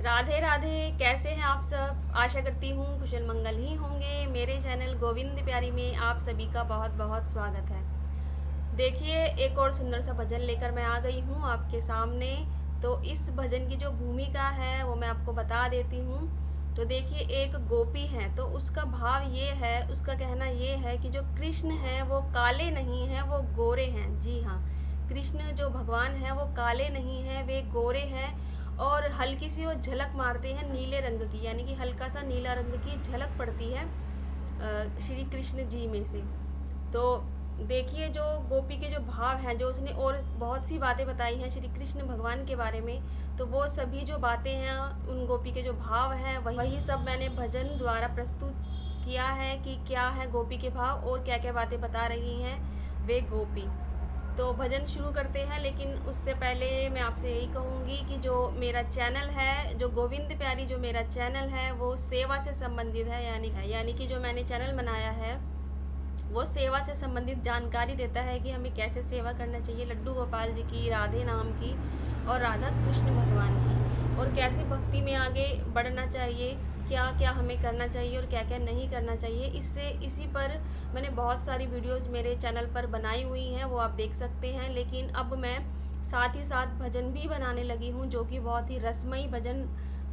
राधे राधे। कैसे हैं आप सब? आशा करती हूँ कुशल मंगल ही होंगे। मेरे चैनल गोविंद प्यारी में आप सभी का बहुत बहुत स्वागत है। देखिए, एक और सुंदर सा भजन लेकर मैं आ गई हूँ आपके सामने। तो इस भजन की जो भूमिका है वो मैं आपको बता देती हूँ। तो देखिए, एक गोपी है तो उसका भाव ये है, उसका कहना ये है कि जो कृष्ण हैं वो काले नहीं हैं, वो गोरे हैं। जी हाँ, कृष्ण जो भगवान हैं वो काले नहीं हैं, वे गोरे हैं। और हल्की सी वो झलक मारते हैं नीले रंग की, यानी कि हल्का सा नीला रंग की झलक पड़ती है श्री कृष्ण जी में से। तो देखिए, जो गोपी के जो भाव हैं, जो उसने और बहुत सी बातें बताई हैं श्री कृष्ण भगवान के बारे में, तो वो सभी जो बातें हैं, उन गोपी के जो भाव हैं, वही सब मैंने भजन द्वारा प्रस्तुत किया है कि क्या है गोपी के भाव और क्या क्या बातें बता रही हैं वे गोपी। तो भजन शुरू करते हैं, लेकिन उससे पहले मैं आपसे यही कहूँगी कि जो मेरा चैनल है, जो गोविंद प्यारी जो मेरा चैनल है, वो सेवा से संबंधित है। यानी कि जो मैंने चैनल बनाया है वो सेवा से संबंधित जानकारी देता है कि हमें कैसे सेवा करना चाहिए लड्डू गोपाल जी की, राधे नाम की और राधा कृष्ण भगवान की, और कैसे भक्ति में आगे बढ़ना चाहिए, क्या क्या हमें करना चाहिए और क्या क्या नहीं करना चाहिए। इसी पर मैंने बहुत सारी वीडियोस मेरे चैनल पर बनाई हुई हैं, वो आप देख सकते हैं। लेकिन अब मैं साथ ही साथ भजन भी बनाने लगी हूँ, जो कि बहुत ही रसमयी भजन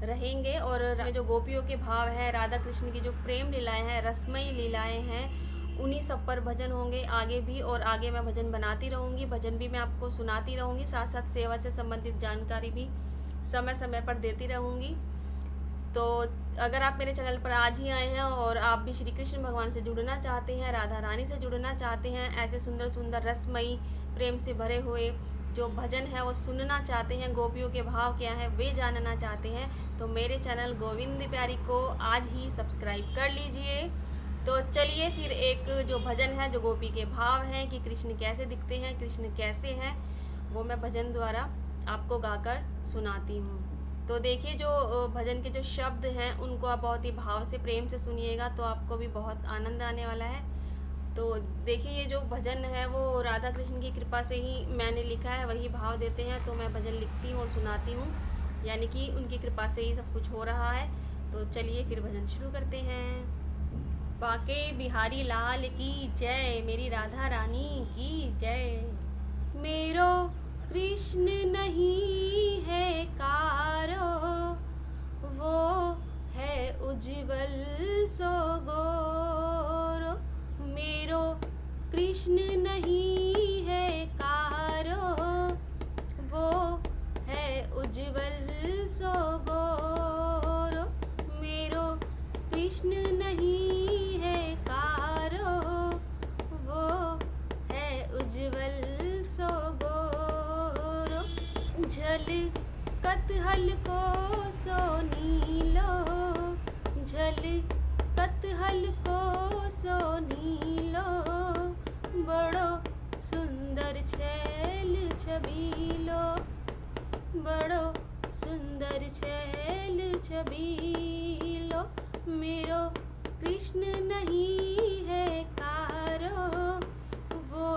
रहेंगे। और जो गोपियों के भाव हैं, राधा कृष्ण की जो प्रेम लीलाएं हैं, रसमयी लीलाएं हैं, उन्हीं सब पर भजन होंगे आगे भी। और आगे मैं भजन बनाती रहूँगी, भजन भी मैं आपको सुनाती रहूँगी, साथ साथ सेवा से संबंधित जानकारी भी समय समय पर देती रहूँगी। तो अगर आप मेरे चैनल पर आज ही आए हैं और आप भी श्री कृष्ण भगवान से जुड़ना चाहते हैं, राधा रानी से जुड़ना चाहते हैं, ऐसे सुंदर सुंदर रसमयी प्रेम से भरे हुए जो भजन है वो सुनना चाहते हैं, गोपियों के भाव क्या है वे जानना चाहते हैं, तो मेरे चैनल गोविंद प्यारी को आज ही सब्सक्राइब कर लीजिए। तो चलिए फिर एक जो भजन है, जो गोपी के भाव हैं कि कृष्ण कैसे दिखते हैं, कृष्ण कैसे हैं, वो मैं भजन द्वारा आपको गाकर सुनाती हूँ। तो देखिए, जो भजन के जो शब्द हैं उनको आप बहुत ही भाव से प्रेम से सुनिएगा, तो आपको भी बहुत आनंद आने वाला है। तो देखिए, ये जो भजन है वो राधा कृष्ण की कृपा से ही मैंने लिखा है, वही भाव देते हैं तो मैं भजन लिखती हूँ और सुनाती हूँ, यानी कि उनकी कृपा से ही सब कुछ हो रहा है। तो चलिए फिर भजन शुरू करते हैं। बाके बिहारी लाल की जय, मेरी राधा रानी की जय। मेरो कृष्ण नहीं है कारो, वो है उज्जवल सो गोरो। मेरो कृष्ण नहीं है कारो, वो है उज्जवल सो गोरो। मेरो कृष्ण नहीं है कारो, वो है उज्जवल सो गोरो। झलकत हल्को सो नीलो, झलकत हल्को सो नीलो। बड़ो सुंदर छैल छबीलो, बड़ो सुंदर छैल छबीलो। मेरो कृष्ण नहीं है कारो, वो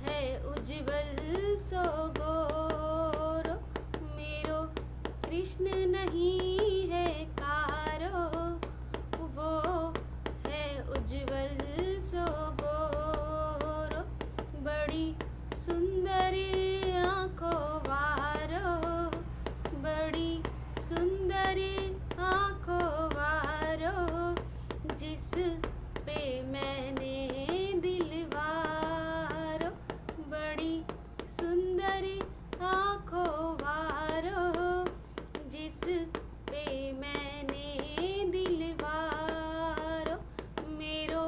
है उज्जवल सो गोरो। मेरो कृष्ण नहीं है कारो, वो है उज्जवल सो गोरो। बड़ी सुंदर आँखों वारो, बड़ी सुंदर आँखों वारो। जिस पे मैंने दिलवारो, बड़ी सुंदर आँखों वारो। जिस पे मैंने दिलवारो। मेरो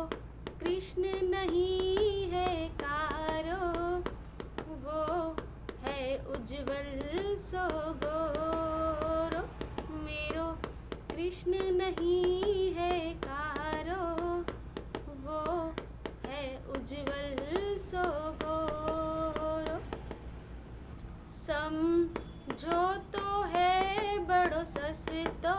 कृष्ण नहीं है कारो, वो है उज्जवल सो गोरो। मेरो कृष्ण नहीं है कारो, वो है उज्जवल सो गोरो। समझो तो है बड़ो सस्तो,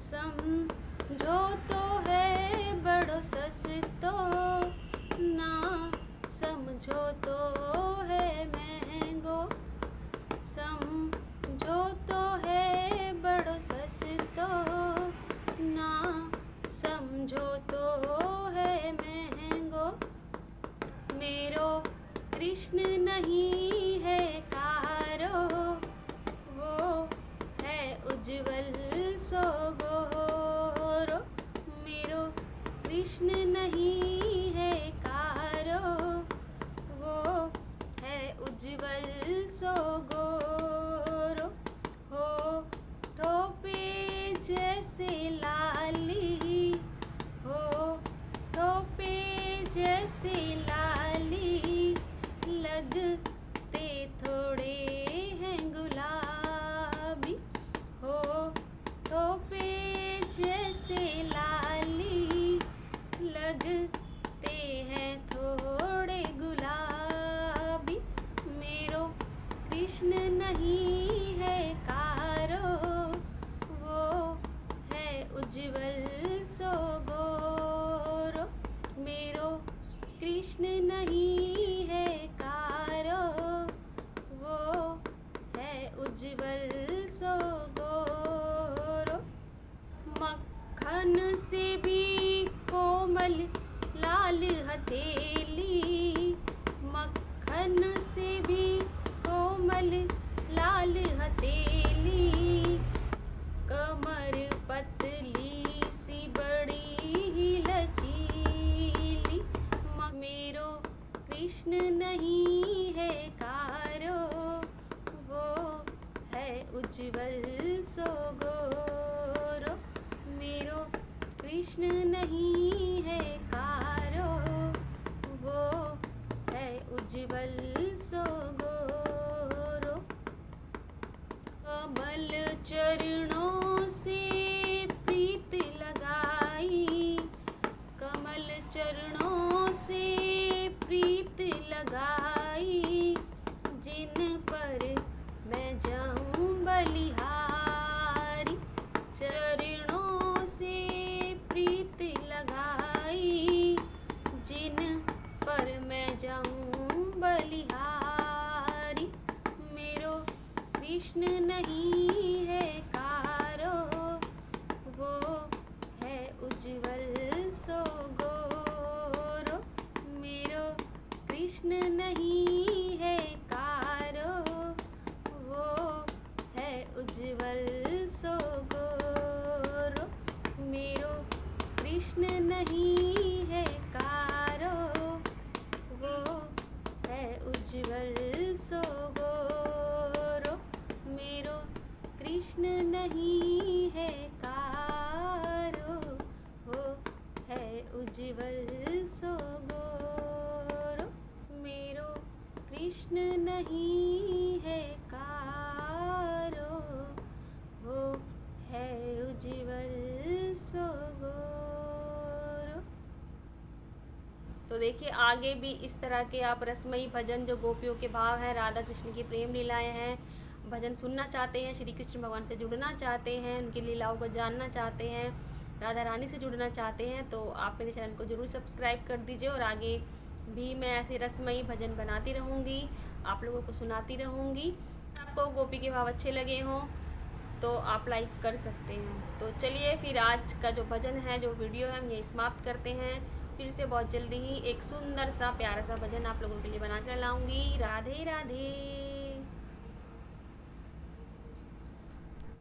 समझो तो है बड़ो सस्तो। ना समझो तो है महंगो, समझो तो है बड़ो उज्जवल सो गोरो, मेरो कृष्ण नहीं है कारो, वो है उज्जवल सो गोरो। होठों पे जैसे लाली, होठों पे जैसे लाली, लगते थोड़े हैं गुलाबी। होठों पे जैसे लाली, लगते हैं थोड़े गुलाबी। मेरो कृष्ण नहीं है कारो, वो है उज्जवल सो गोरो, मेरो कृष्ण नहीं है कारो, वो है उज्जवल सो गोरो। मक्खन से भी कोमल लाल हथेली, मक्खन से भी कोमल लाल हथेली, कमर पतली सी बड़ी ही लचीली। मेरो कृष्ण नहीं है कारो, वो है उज्जवल सो गोरो, मेरो कृष्ण नहीं है कारो, वो है उज्जवल सो गोरो। कमल चरणों से प्रीत लगाई, कमल चरणों से प्रीत लगाई, जिन पर मैं जाऊं बलिहारी। चरणों से प्रीत लगाई, जिन पर मैं जाऊं बलिहारी। मेरो कृष्ण नहीं है कारो, वो है उज्जवल सो गोरो, मेरो कृष्ण नहीं है कारो, वो है उज्जवल सो गोरो, मेरो कृष्ण नहीं है कारो, वो है उज्जवल सो गोरो, मेरो कृष्ण नहीं है कारो, वो है उज्जवल सो गोरो, मेरो कृष्ण नहीं है कारो, वो है उज्जवल सो गोरो। तो देखिए आगे भी इस तरह के आप रसमयी भजन, जो गोपियों के भाव हैं, राधा कृष्ण की प्रेम लीलाएं हैं, भजन सुनना चाहते हैं, श्री कृष्ण भगवान से जुड़ना चाहते हैं, उनकी लीलाओं को जानना चाहते हैं, राधा रानी से जुड़ना चाहते हैं, तो आप मेरे चैनल को ज़रूर सब्सक्राइब कर दीजिए। और आगे भी मैं ऐसे रसमयी भजन बनाती रहूँगी, आप लोगों को सुनाती रहूँगी। आपको गोपी के भाव अच्छे लगे हों तो आप लाइक कर सकते हैं। तो चलिए फिर आज का जो भजन है, जो वीडियो है, हम यही समाप्त करते हैं। फिर से बहुत जल्दी ही एक सुंदर सा प्यारा सा भजन आप लोगों के लिए बना कर लाऊंगी। राधे राधे।